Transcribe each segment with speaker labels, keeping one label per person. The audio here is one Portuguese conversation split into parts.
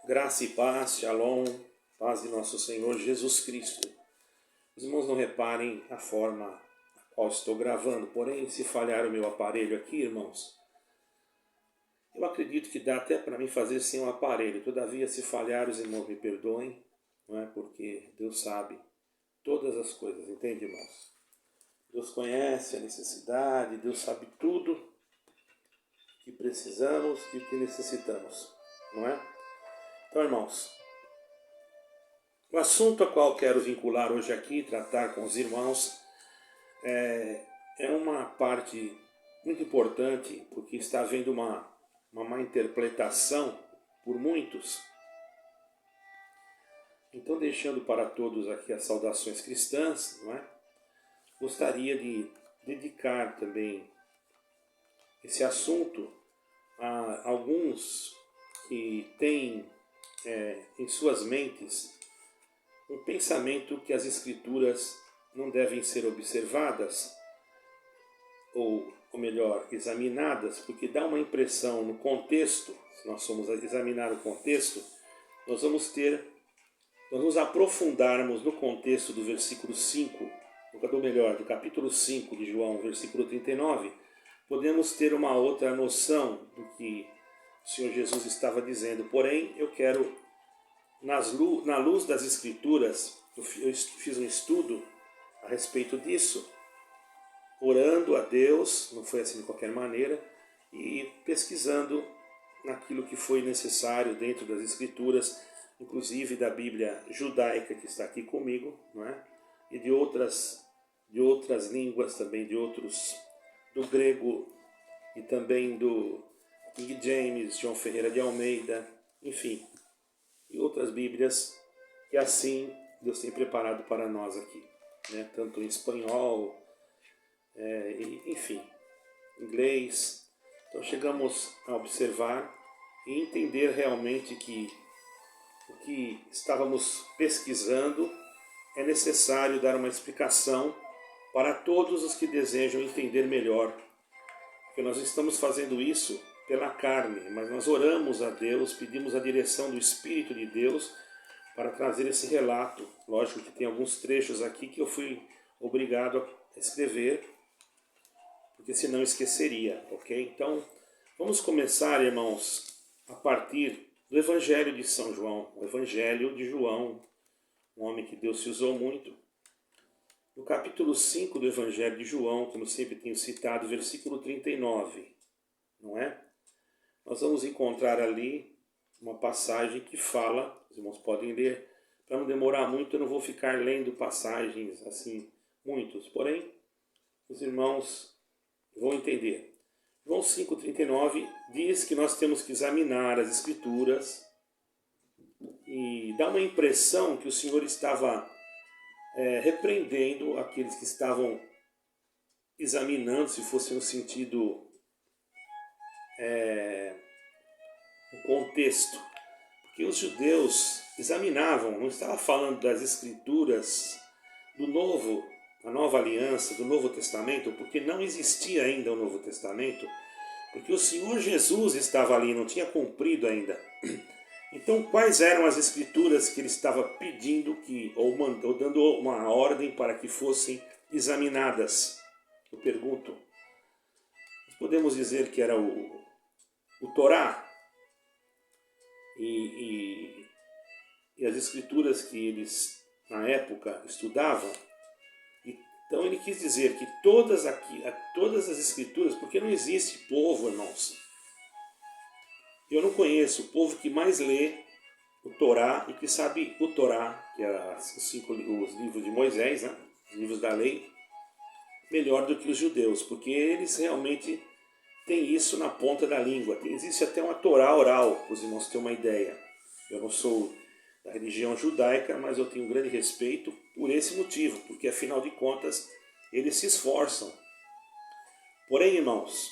Speaker 1: Graça e paz, shalom, paz de nosso Senhor Jesus Cristo. Os irmãos não reparem a forma a qual estou gravando, porém, se falhar o meu aparelho aqui, irmãos, eu acredito que dá até para mim fazer sem um aparelho. Todavia, se falhar, os irmãos me perdoem, não é? Porque Deus sabe todas as coisas, entende, irmãos? Deus conhece a necessidade, Deus sabe tudo que precisamos e que necessitamos, não é? Então, irmãos, o assunto a qual quero vincular hoje aqui, tratar com os irmãos, é uma parte muito importante, porque está havendo uma má interpretação por muitos. Então, deixando para todos aqui as saudações cristãs, não é? Gostaria de dedicar também esse assunto a alguns que têm em suas mentes um pensamento que as Escrituras não devem ser observadas, ou melhor, examinadas, porque dá uma impressão no contexto. Se nós formos examinar o contexto, nós nos aprofundarmos no contexto do versículo 5, do capítulo 5 de João, versículo 39, podemos ter uma outra noção do que o Senhor Jesus estava dizendo. Porém, eu quero, na luz das Escrituras, eu fiz um estudo a respeito disso, orando a Deus, não foi assim de qualquer maneira, e pesquisando naquilo que foi necessário dentro das Escrituras, inclusive da Bíblia judaica que está aqui comigo, não é? E de outras línguas também, do grego e também do King James, João Ferreira de Almeida, enfim, e outras Bíblias que assim Deus tem preparado para nós aqui, né? Tanto em espanhol, enfim, inglês. Então chegamos a observar e entender realmente que o que estávamos pesquisando é necessário dar uma explicação para todos os que desejam entender melhor, porque nós estamos fazendo isso pela carne, mas nós oramos a Deus, pedimos a direção do Espírito de Deus para trazer esse relato. Lógico que tem alguns trechos aqui que eu fui obrigado a escrever, porque senão esqueceria, ok? Então, vamos começar, irmãos, a partir do Evangelho de São João, o Evangelho de João, um homem que Deus se usou muito. No capítulo 5 do Evangelho de João, como sempre tenho citado, versículo 39, não é? Nós vamos encontrar ali uma passagem que fala, os irmãos podem ler, para não demorar muito, eu não vou ficar lendo passagens assim, muitos, porém, os irmãos vão entender. João 5,39 diz que nós temos que examinar as Escrituras e dá uma impressão que o Senhor estava repreendendo aqueles que estavam examinando, se fosse no sentido no contexto, porque os judeus examinavam, não estava falando das Escrituras a nova aliança, do Novo Testamento, porque não existia ainda o Novo Testamento, porque o Senhor Jesus estava ali, não tinha cumprido ainda. Então, quais eram as Escrituras que ele estava pedindo ou dando uma ordem para que fossem examinadas? Eu pergunto, podemos dizer que era o Torá e as Escrituras que eles, na época, estudavam. Então ele quis dizer que todas as Escrituras, porque não existe povo, irmãos. Eu não conheço o povo que mais lê o Torá e que sabe o Torá, que é os livros de Moisés, né? Os livros da lei, melhor do que os judeus, porque eles realmente têm isso na ponta da língua. Existe até uma Torá oral, para os irmãos terem uma ideia. Eu não sou da religião judaica, mas eu tenho um grande respeito por esse motivo, porque afinal de contas eles se esforçam. Porém, irmãos,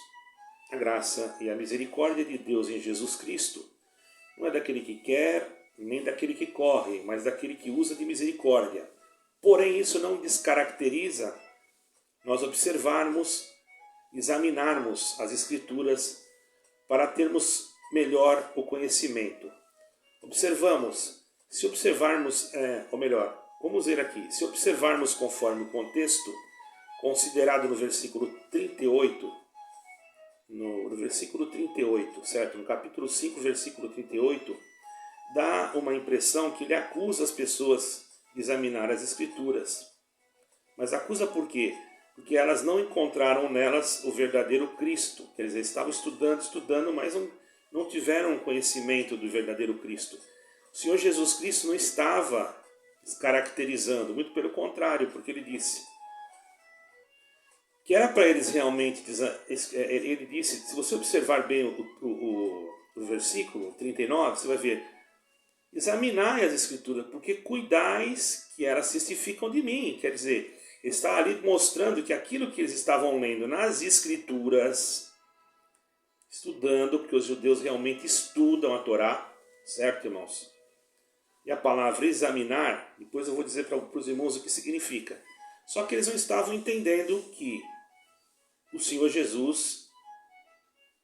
Speaker 1: a graça e a misericórdia de Deus em Jesus Cristo não é daquele que quer, nem daquele que corre, mas daquele que usa de misericórdia. Porém, isso não descaracteriza nós observarmos, examinarmos as Escrituras para termos melhor o conhecimento. se observarmos, ou melhor, vamos ver aqui, se observarmos conforme o contexto, considerado no versículo 38, no versículo 38, certo? No capítulo 5, versículo 38, dá uma impressão que ele acusa as pessoas de examinar as Escrituras. Mas acusa por quê? Porque elas não encontraram nelas o verdadeiro Cristo. Quer dizer, estavam estudando, mas não tiveram conhecimento do verdadeiro Cristo. O Senhor Jesus Cristo não estava caracterizando, muito pelo contrário, porque ele disse que era para eles realmente, ele disse, se você observar bem o versículo 39, você vai ver, examinai as Escrituras, porque cuidais que elas testificam de mim. Quer dizer, ele está ali mostrando que aquilo que eles estavam lendo nas Escrituras, estudando, porque os judeus realmente estudam a Torá, certo, irmãos? E a palavra examinar, depois eu vou dizer para os irmãos o que significa. Só que eles não estavam entendendo que o Senhor Jesus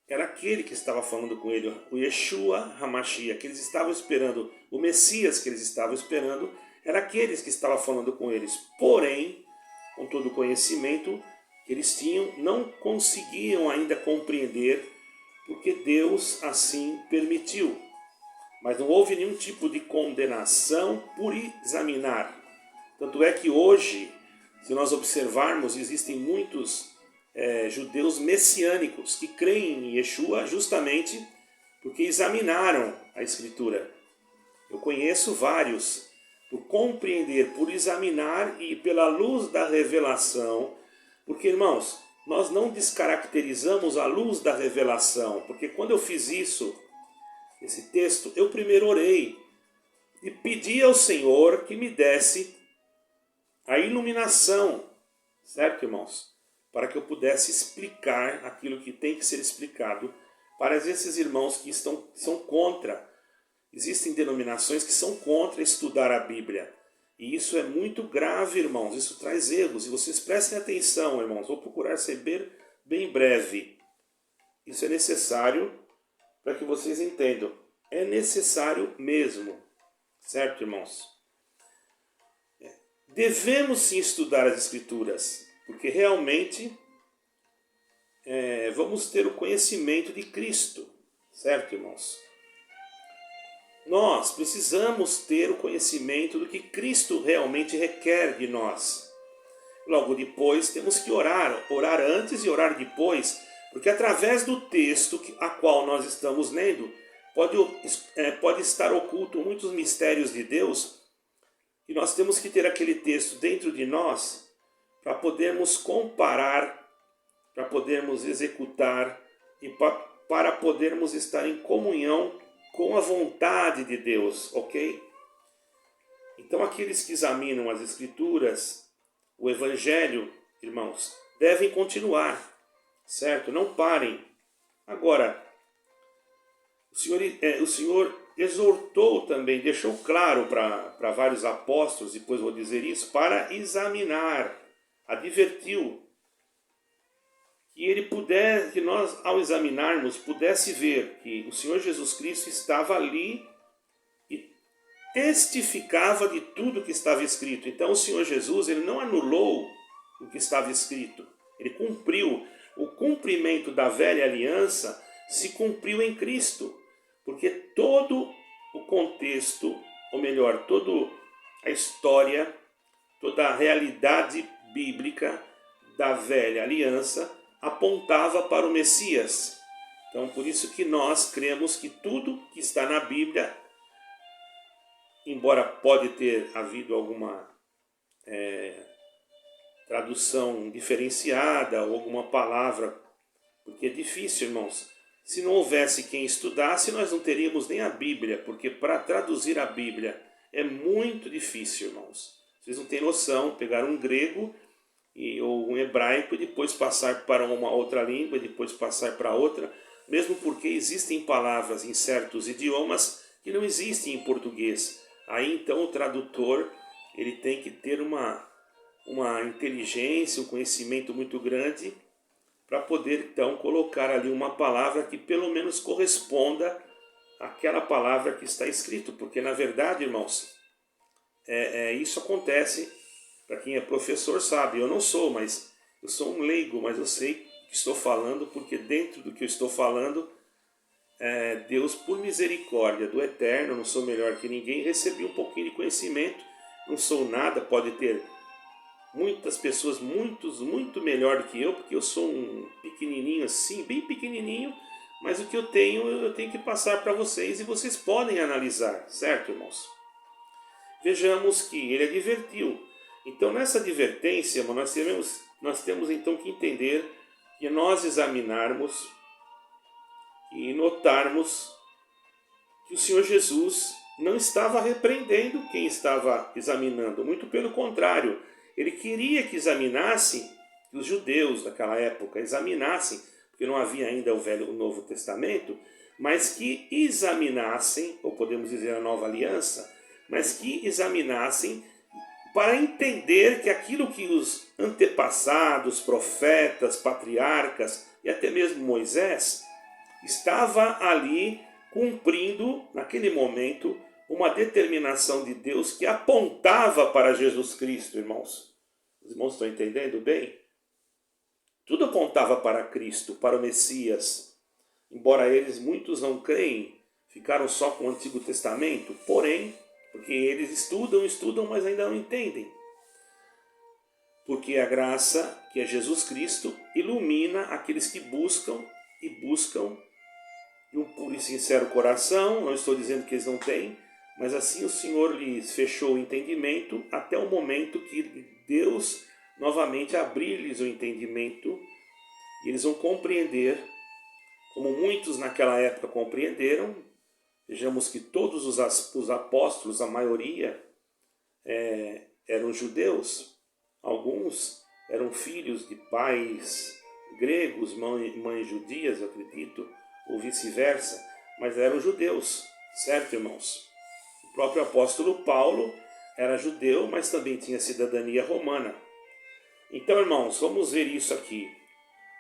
Speaker 1: era aquele que estava falando com ele, o Yeshua HaMashiach, que eles estavam esperando, o Messias que eles estavam esperando, era aqueles que estava falando com eles. Porém, com todo o conhecimento que eles tinham, não conseguiam ainda compreender, porque Deus assim permitiu. Mas não houve nenhum tipo de condenação por examinar. Tanto é que hoje, se nós observarmos, existem muitos judeus messiânicos que creem em Yeshua justamente porque examinaram a Escritura. Eu conheço vários, por compreender, por examinar e pela luz da revelação, porque, irmãos, nós não descaracterizamos a luz da revelação, porque quando eu fiz isso, esse texto, eu primeiro orei e pedi ao Senhor que me desse a iluminação, certo, irmãos? Para que eu pudesse explicar aquilo que tem que ser explicado para esses irmãos que são contra. Existem denominações que são contra estudar a Bíblia. E isso é muito grave, irmãos. Isso traz erros. E vocês prestem atenção, irmãos. Vou procurar ser bem breve. Isso é necessário para que vocês entendam. É necessário mesmo. Certo, irmãos? Devemos sim estudar as Escrituras, porque realmente vamos ter o conhecimento de Cristo. Certo, irmãos? Nós precisamos ter o conhecimento do que Cristo realmente requer de nós. Logo depois temos que orar antes e orar depois, porque através do texto a qual nós estamos lendo, pode estar oculto muitos mistérios de Deus, e nós temos que ter aquele texto dentro de nós para podermos comparar, para podermos executar e para podermos estar em comunhão com a vontade de Deus, ok? Então aqueles que examinam as Escrituras, o Evangelho, irmãos, devem continuar, certo? Não parem. Agora, o Senhor exortou também, deixou claro para vários apóstolos, depois vou dizer isso, para examinar, advertiu que nós, ao examinarmos, pudesse ver que o Senhor Jesus Cristo estava ali e testificava de tudo que estava escrito. Então o Senhor Jesus, ele não anulou o que estava escrito, ele cumpriu. O cumprimento da velha aliança se cumpriu em Cristo, porque todo o contexto, ou melhor, toda a história, toda a realidade bíblica da velha aliança apontava para o Messias. Então, por isso que nós cremos que tudo que está na Bíblia, embora pode ter havido alguma tradução diferenciada ou alguma palavra, porque é difícil, irmãos. Se não houvesse quem estudasse, nós não teríamos nem a Bíblia, porque para traduzir a Bíblia é muito difícil, irmãos. Vocês não têm noção, pegar um grego ou um hebraico e depois passar para uma outra língua, e depois passar para outra, mesmo porque existem palavras em certos idiomas que não existem em português. Aí então o tradutor ele tem que ter uma inteligência, um conhecimento muito grande para poder então colocar ali uma palavra que pelo menos corresponda aquela palavra que está escrito, porque na verdade, irmãos, isso acontece, para quem é professor sabe, eu não sou, mas eu sou um leigo, mas eu sei o que estou falando, porque dentro do que eu estou falando, Deus, por misericórdia do Eterno, não sou melhor que ninguém, recebi um pouquinho de conhecimento, não sou nada, pode ter muitas pessoas muito melhor do que eu, porque eu sou um pequenininho assim, bem pequenininho, mas o que eu tenho que passar para vocês e vocês podem analisar, certo, irmãos? Vejamos que ele advertiu. Então, nessa advertência, nós temos então que entender que nós examinarmos e notarmos que o Senhor Jesus não estava repreendendo quem estava examinando, muito pelo contrário, ele queria que examinassem, que os judeus daquela época examinassem, porque não havia ainda o Novo Testamento, mas que examinassem, ou podemos dizer a Nova Aliança, mas que examinassem para entender que aquilo que os antepassados, profetas, patriarcas e até mesmo Moisés estava ali cumprindo, naquele momento, uma determinação de Deus que apontava para Jesus Cristo, irmãos. Os irmãos estão entendendo bem? Tudo apontava para Cristo, para o Messias. Embora muitos não creem, ficaram só com o Antigo Testamento, porém, porque eles estudam, mas ainda não entendem. Porque a graça, que é Jesus Cristo, ilumina aqueles que buscam de um puro e sincero coração. Não estou dizendo que eles não têm, mas assim o Senhor lhes fechou o entendimento até o momento que Deus novamente abrir-lhes o entendimento e eles vão compreender, como muitos naquela época compreenderam. Vejamos que todos os apóstolos, a maioria, eram judeus. Alguns eram filhos de pais gregos, mães judias, eu acredito, ou vice-versa, mas eram judeus, certo, irmãos? O próprio apóstolo Paulo era judeu, mas também tinha cidadania romana. Então, irmãos, vamos ver isso aqui,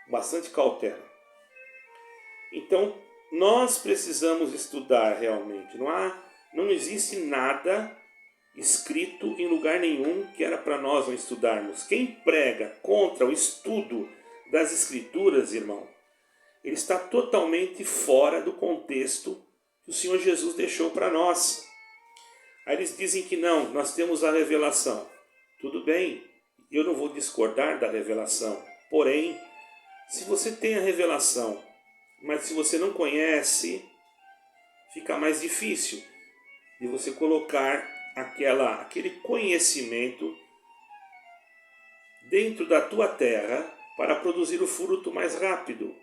Speaker 1: com bastante cautela. Então, nós precisamos estudar realmente. Não existe nada escrito em lugar nenhum que era para nós não estudarmos. Quem prega contra o estudo das Escrituras, irmão, ele está totalmente fora do contexto que o Senhor Jesus deixou para nós. Aí eles dizem que não, nós temos a revelação. Tudo bem, eu não vou discordar da revelação. Porém, se você tem a revelação, mas se você não conhece, fica mais difícil de você colocar aquele conhecimento dentro da tua terra para produzir o fruto mais rápido.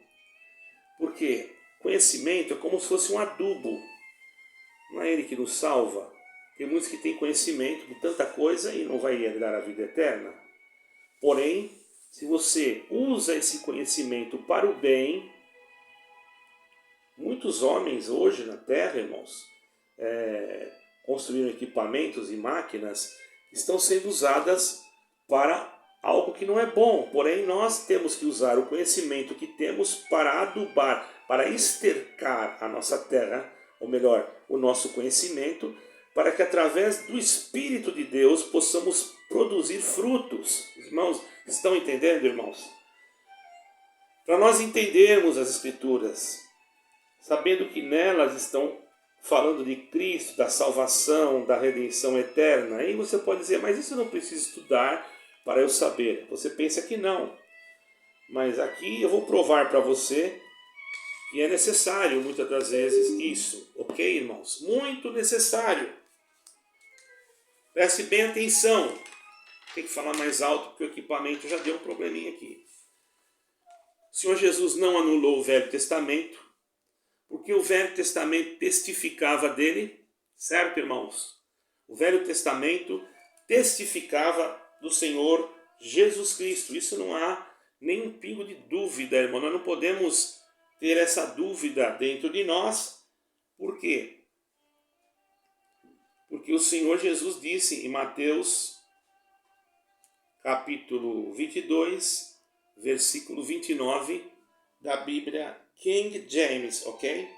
Speaker 1: Porque conhecimento é como se fosse um adubo. Não é ele que nos salva. Tem muitos que têm conhecimento de tanta coisa e não vai herdar a vida eterna. Porém, se você usa esse conhecimento para o bem, muitos homens hoje na terra, irmãos, construíram equipamentos e máquinas que estão sendo usadas para algo que não é bom. Porém, nós temos que usar o conhecimento que temos para adubar, para estercar a nossa terra, ou melhor, o nosso conhecimento, para que através do Espírito de Deus possamos produzir frutos. Irmãos, estão entendendo, irmãos? Para nós entendermos as Escrituras, sabendo que nelas estão falando de Cristo, da salvação, da redenção eterna, aí você pode dizer, mas isso eu não preciso estudar para eu saber. Você pensa que não. Mas aqui eu vou provar para você que é necessário, muitas das vezes, isso. Ok, irmãos? Muito necessário. Preste bem atenção. Tem que falar mais alto porque o equipamento já deu um probleminha aqui. O Senhor Jesus não anulou o Velho Testamento, porque o Velho Testamento testificava dele, certo, irmãos? O Velho Testamento testificava do Senhor Jesus Cristo. Isso não há nenhum pingo de dúvida, irmão. Nós não podemos ter essa dúvida dentro de nós. Por quê? Porque o Senhor Jesus disse em Mateus capítulo 22, versículo 29 da Bíblia King James, ok?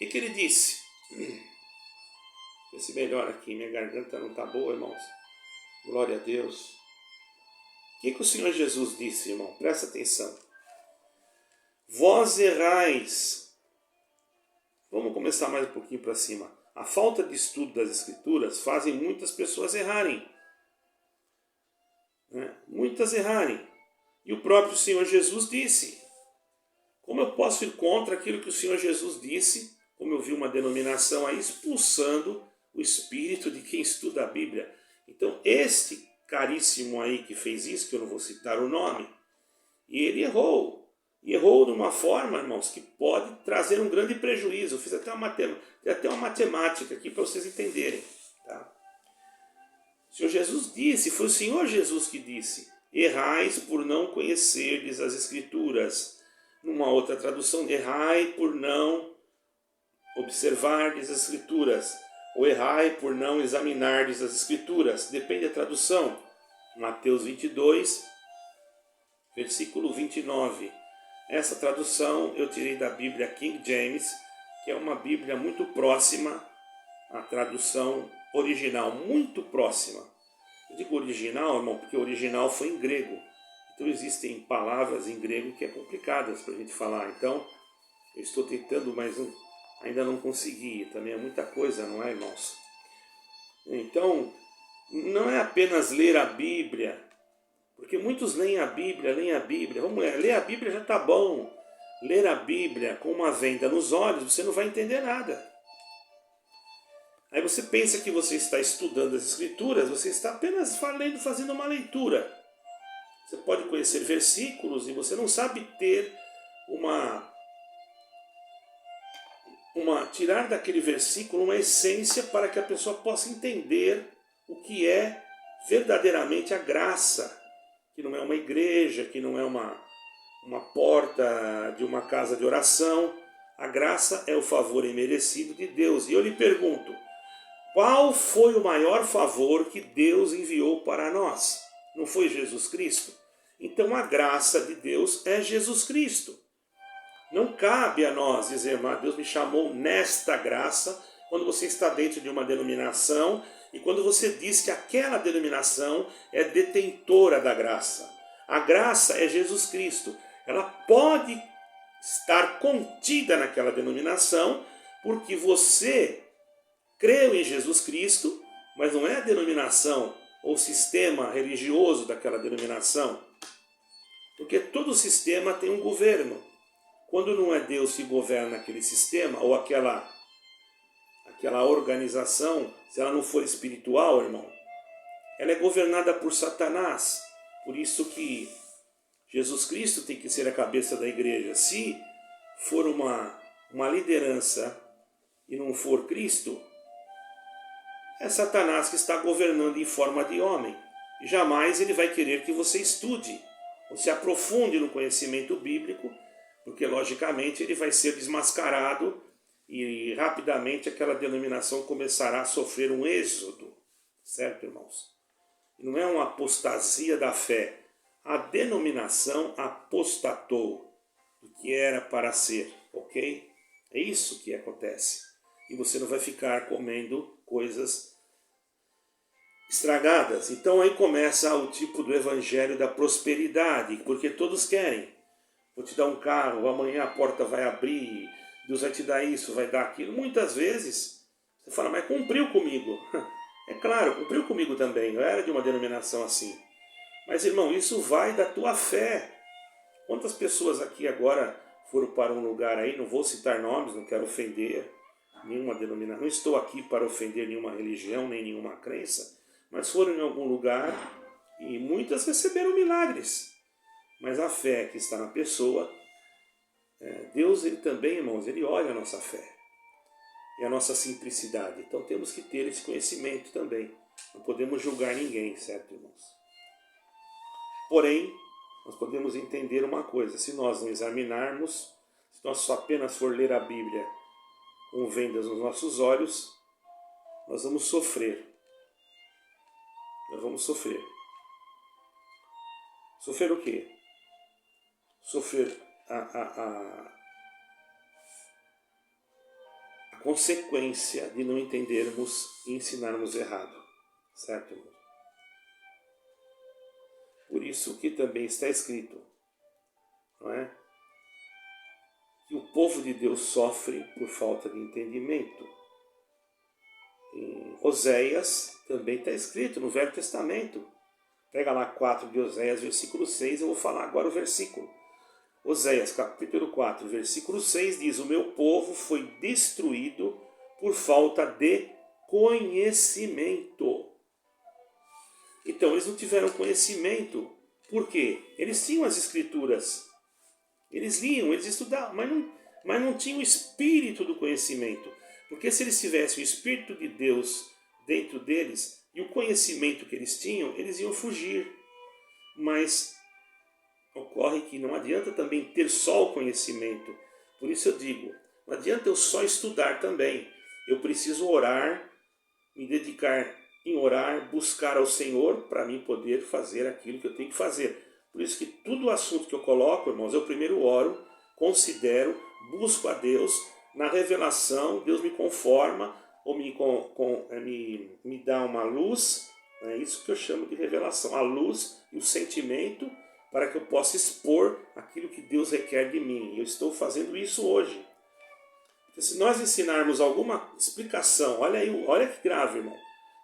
Speaker 1: que ele disse? Vê se melhora aqui, minha garganta não está boa, irmãos. Glória a Deus. O que o Senhor Jesus disse, irmão? Presta atenção. Vós errais. Vamos começar mais um pouquinho para cima. A falta de estudo das Escrituras fazem muitas pessoas errarem. Né? Muitas errarem. E o próprio Senhor Jesus disse. Como eu posso ir contra aquilo que o Senhor Jesus disse, como eu vi uma denominação aí, expulsando o espírito de quem estuda a Bíblia? Então, este caríssimo aí que fez isso, que eu não vou citar o nome, e ele errou. E errou de uma forma, irmãos, que pode trazer um grande prejuízo. Eu fiz até uma matemática aqui para vocês entenderem. Tá? O Senhor Jesus disse, foi o Senhor Jesus que disse, errais por não conhecerdes as Escrituras. Numa outra tradução, errai por não observardes as Escrituras. Ou errai por não examinardes as Escrituras. Depende da tradução. Mateus 22, versículo 29. Essa tradução eu tirei da Bíblia King James, que é uma Bíblia muito próxima à tradução original, muito próxima. Eu digo original, irmão, porque o original foi em grego. Então existem palavras em grego que é complicadas para a gente falar. Então eu estou tentando, mas ainda não consegui. Também é muita coisa, não é, irmãos? Então, não é apenas ler a Bíblia, porque muitos leem a Bíblia. Vamos ler a Bíblia já está bom. Ler a Bíblia com uma venda nos olhos, você não vai entender nada. Aí você pensa que você está estudando as Escrituras, você está apenas fazendo uma leitura. Você pode conhecer versículos e você não sabe ter tirar daquele versículo uma essência para que a pessoa possa entender o que é verdadeiramente a graça. Que não é uma igreja, que não é uma porta de uma casa de oração. A graça é o favor imerecido de Deus. E eu lhe pergunto, qual foi o maior favor que Deus enviou para nós? Não foi Jesus Cristo? Então a graça de Deus é Jesus Cristo. Não cabe a nós dizer, mas Deus me chamou nesta graça, quando você está dentro de uma denominação e quando você diz que aquela denominação é detentora da graça. A graça é Jesus Cristo. Ela pode estar contida naquela denominação porque você creu em Jesus Cristo, mas não é a denominação ou sistema religioso daquela denominação. Porque todo sistema tem um governo. Quando não é Deus que governa aquele sistema ou aquela organização, se ela não for espiritual, irmão, ela é governada por Satanás. Por isso que Jesus Cristo tem que ser a cabeça da igreja. Se for uma liderança e não for Cristo, é Satanás que está governando em forma de homem. E jamais ele vai querer que você estude ou se aprofunde no conhecimento bíblico, porque logicamente ele vai ser desmascarado e rapidamente aquela denominação começará a sofrer um êxodo, certo, irmãos? Não é uma apostasia da fé. A denominação apostatou do que era para ser, ok? É isso que acontece. E você não vai ficar comendo coisas estragadas. Então aí começa o tipo do evangelho da prosperidade, porque todos querem. Vou te dar um carro, amanhã a porta vai abrir, Deus vai te dar isso, vai dar aquilo. Muitas vezes você fala, mas cumpriu comigo. É claro, cumpriu comigo também. Eu era de uma denominação assim. Mas, irmão, isso vai da tua fé. Quantas pessoas aqui agora foram para um lugar aí, não vou citar nomes, não quero ofender nenhuma denominação, não estou aqui para ofender nenhuma religião, nem nenhuma crença, mas foram em algum lugar e muitas receberam milagres. Mas a fé que está na pessoa, Deus ele também, irmãos, ele olha a nossa fé e a nossa simplicidade. Então temos que ter esse conhecimento também. Não podemos julgar ninguém, certo, irmãos? Porém, nós podemos entender uma coisa, se nós não examinarmos, se nós só apenas for ler a Bíblia com vendas nos nossos olhos, nós vamos sofrer. Nós vamos sofrer. Sofrer o quê? Sofrer consequência de não entendermos e ensinarmos errado. Certo, irmão? Por isso que também está escrito, não é? Que o povo de Deus sofre por falta de entendimento. Em Oséias também está escrito no Velho Testamento. Pega lá 4 de Oséias, versículo 6, eu vou falar agora o versículo. Oséias, capítulo 4, versículo 6 diz: o meu povo foi destruído por falta de conhecimento. Então, eles não tiveram conhecimento. Por quê? Eles tinham as escrituras. Eles liam, eles estudavam, mas não tinham o espírito do conhecimento. Porque se eles tivessem o Espírito de Deus dentro deles e o conhecimento que eles tinham, eles iam fugir. Mas ocorre que não adianta também ter só o conhecimento. Por isso eu digo, não adianta eu só estudar também. Eu preciso orar, me dedicar em orar, buscar ao Senhor para mim poder fazer aquilo que eu tenho que fazer. Por isso que todo o assunto que eu coloco, irmãos, eu primeiro oro, considero, busco a Deus, na revelação, Deus me conforma, ou me dá uma luz, é isso que eu chamo de revelação, a luz e o sentimento, para que eu possa expor aquilo que Deus requer de mim. Eu estou fazendo isso hoje. Porque se nós ensinarmos alguma explicação, olha aí, olha que grave, irmão,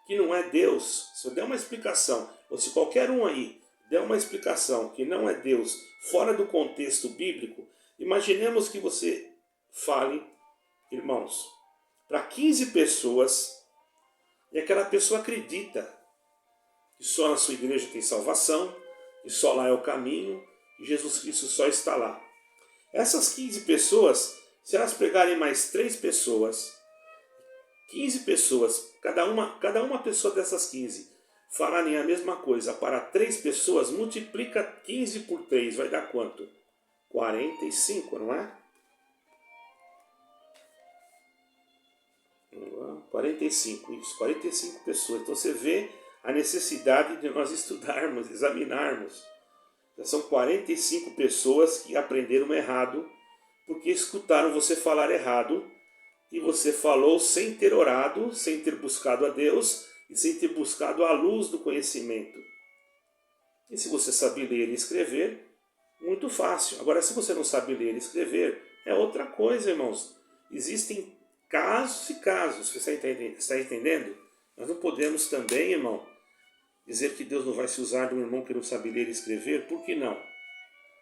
Speaker 1: que não é Deus, se eu der uma explicação, ou se qualquer um aí der uma explicação que não é Deus, fora do contexto bíblico, imaginemos que você fale, irmãos, para 15 pessoas, e aquela pessoa acredita que só na sua igreja tem salvação, que só lá é o caminho, e Jesus Cristo só está lá. Essas 15 pessoas, se elas pegarem mais 3 pessoas, 15 pessoas, cada uma pessoa dessas 15, falarem a mesma coisa para 3 pessoas, multiplica 15 por 3, vai dar quanto? 45, não é? 45, isso, 45 pessoas. Então você vê a necessidade de nós estudarmos, examinarmos. Já são 45 pessoas que aprenderam errado, porque escutaram você falar errado, e você falou sem ter orado, sem ter buscado a Deus, e sem ter buscado a luz do conhecimento. E se você sabe ler e escrever, muito fácil. Agora, se você não sabe ler e escrever, é outra coisa, irmãos. Existem casos e casos, você está entendendo? Nós não podemos também, irmão, dizer que Deus não vai se usar de um irmão que não sabe ler e escrever. Por que não?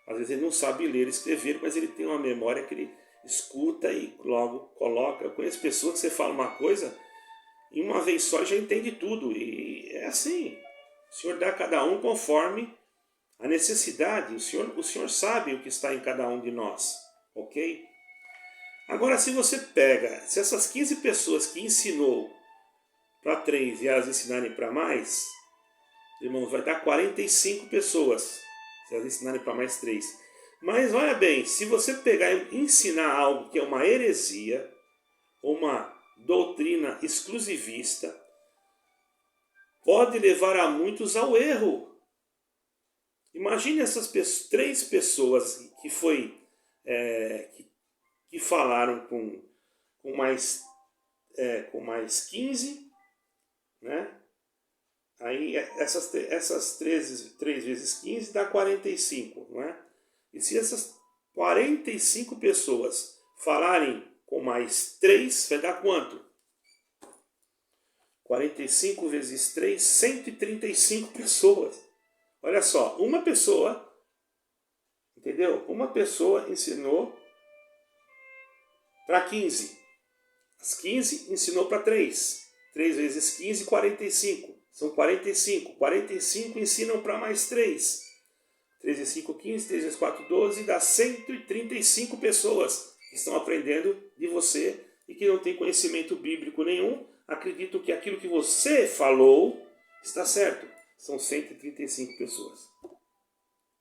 Speaker 1: Às vezes ele não sabe ler e escrever, mas ele tem uma memória que ele escuta e logo coloca. Eu conheço pessoas que você fala uma coisa e uma vez só já entende tudo. E é assim. O Senhor dá a cada um conforme a necessidade. O Senhor sabe o que está em cada um de nós. Ok? Agora, se você pega, se essas 15 pessoas que ensinou para 3 e elas ensinarem para mais, irmãos, vai dar 45 pessoas, se elas ensinarem para mais 3. Mas olha bem, se você pegar e ensinar algo que é uma heresia, uma doutrina exclusivista, pode levar a muitos ao erro. Imagine essas 3 pessoas que falaram com mais 15, né? Aí essas 3 vezes 15 dá 45, não é? E se essas 45 pessoas falarem com mais 3, vai dar quanto? 45 vezes 3, 135 pessoas. Olha só, uma pessoa, entendeu? Uma pessoa ensinou para 15. As 15 ensinou para 3. 3 vezes 15, 45. São 45. 45 ensinam para mais 3. 3 vezes 5, 15. 3 vezes 4, 12. Dá 135 pessoas que estão aprendendo de você e que não têm conhecimento bíblico nenhum. Acreditam que aquilo que você falou está certo. São 135 pessoas.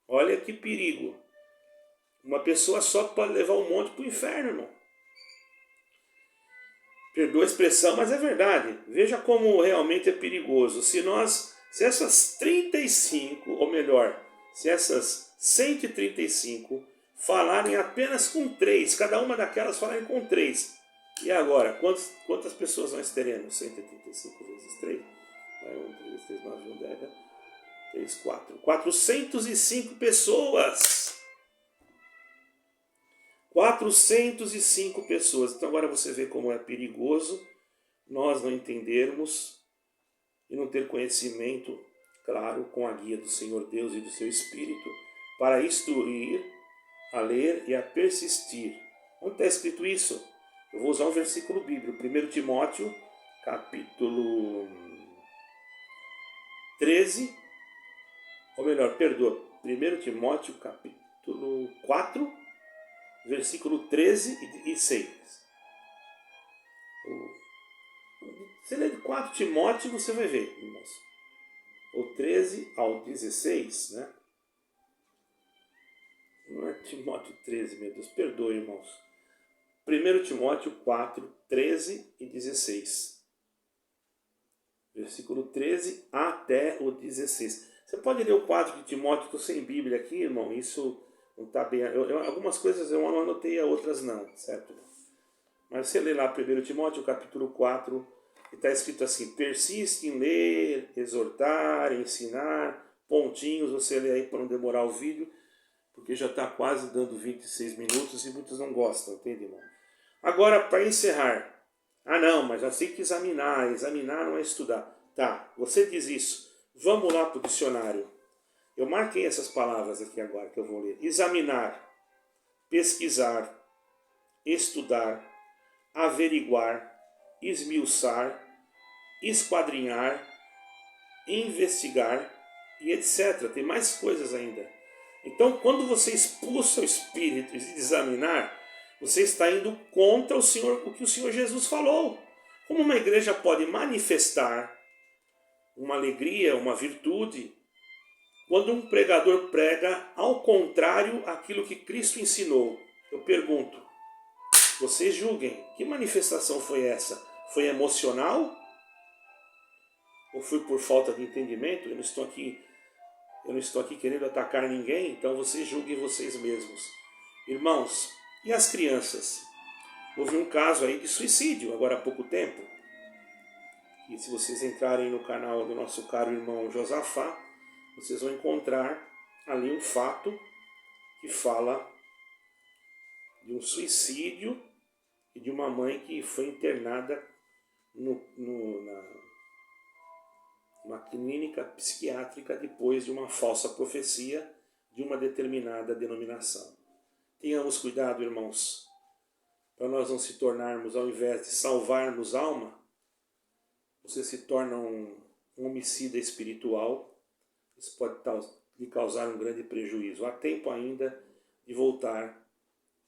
Speaker 1: Olha que perigo. Uma pessoa só pode levar um monte para o inferno, irmão. Perdoa a expressão, mas é verdade. Veja como realmente é perigoso. Se essas 35, ou melhor, se essas 135 falarem apenas com 3, cada uma daquelas falarem com 3, E agora, quantas pessoas nós teremos? 185 vezes 3? 1, 3, 3, 9, 1, 10, 3, 4. 405 pessoas! 405 pessoas. Então agora você vê como é perigoso nós não entendermos e não ter conhecimento, claro, com a guia do Senhor Deus e do seu Espírito, para instruir, a ler e a persistir. Onde está escrito isso? Eu vou usar um versículo bíblico, 1 Timóteo, capítulo 13, ou melhor, perdoa, 1 Timóteo, capítulo 4, versículo 13 e 6. Se ler de 4 Timóteo, você vai ver, irmãos. O 13 ao 16, né? Não é Timóteo 13, meu Deus, perdoe, irmãos. 1 Timóteo 4, 13 e 16. Versículo 13 até o 16. Você pode ler o 4 de Timóteo, estou sem Bíblia aqui, irmão, isso não está bem. Algumas coisas eu anotei, outras não, certo? Mas você lê lá 1 Timóteo, capítulo 4, e está escrito assim: persiste em ler, exortar, ensinar, pontinhos, você lê aí para não demorar o vídeo, porque já está quase dando 26 minutos e muitos não gostam, entende, irmão? Agora, para encerrar, não, mas já tem que examinar não é estudar. Tá, você diz isso, vamos lá para o dicionário. Eu marquei essas palavras aqui agora que eu vou ler: examinar, pesquisar, estudar, averiguar, esmiuçar, esquadrinhar, investigar e etc. Tem mais coisas ainda. Então, quando você expulsa o espírito de examinar, você está indo contra o que o Senhor Jesus falou. Como uma igreja pode manifestar uma alegria, uma virtude, quando um pregador prega ao contrário aquilo que Cristo ensinou? Eu pergunto, vocês julguem, que manifestação foi essa? Foi emocional? Ou foi por falta de entendimento? Eu não estou aqui querendo atacar ninguém, então vocês julguem vocês mesmos. Irmãos, e as crianças? Houve um caso aí de suicídio agora há pouco tempo. E se vocês entrarem no canal do nosso caro irmão Josafá, vocês vão encontrar ali um fato que fala de um suicídio e de uma mãe que foi internada numa clínica psiquiátrica depois de uma falsa profecia de uma determinada denominação. Tenhamos cuidado, irmãos, para nós não se tornarmos, ao invés de salvarmos alma, você se torna um homicida espiritual. Isso pode lhe causar um grande prejuízo. Há tempo ainda de voltar,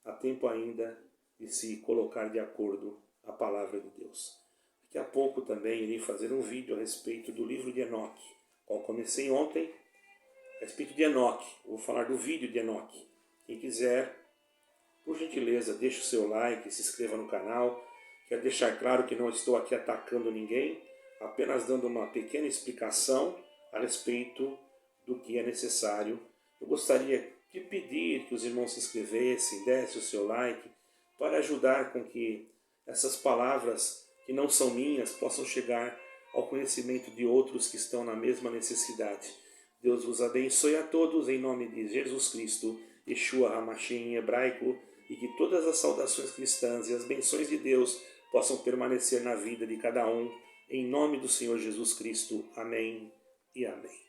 Speaker 1: há tempo ainda de se colocar de acordo à palavra de Deus. Daqui a pouco também irei fazer um vídeo a respeito do livro de Enoque, qual comecei ontem, a respeito de Enoque. Vou falar do vídeo de Enoque. Quem quiser, por gentileza, deixe o seu like, se inscreva no canal. Quero deixar claro que não estou aqui atacando ninguém, apenas dando uma pequena explicação a respeito do que é necessário. Eu gostaria de pedir que os irmãos se inscrevessem, dessem o seu like, para ajudar com que essas palavras, que não são minhas, possam chegar ao conhecimento de outros que estão na mesma necessidade. Deus vos abençoe a todos, em nome de Jesus Cristo, Yeshua HaMashiach em hebraico, e que todas as saudações cristãs e as bênçãos de Deus possam permanecer na vida de cada um, em nome do Senhor Jesus Cristo. Amém e amém.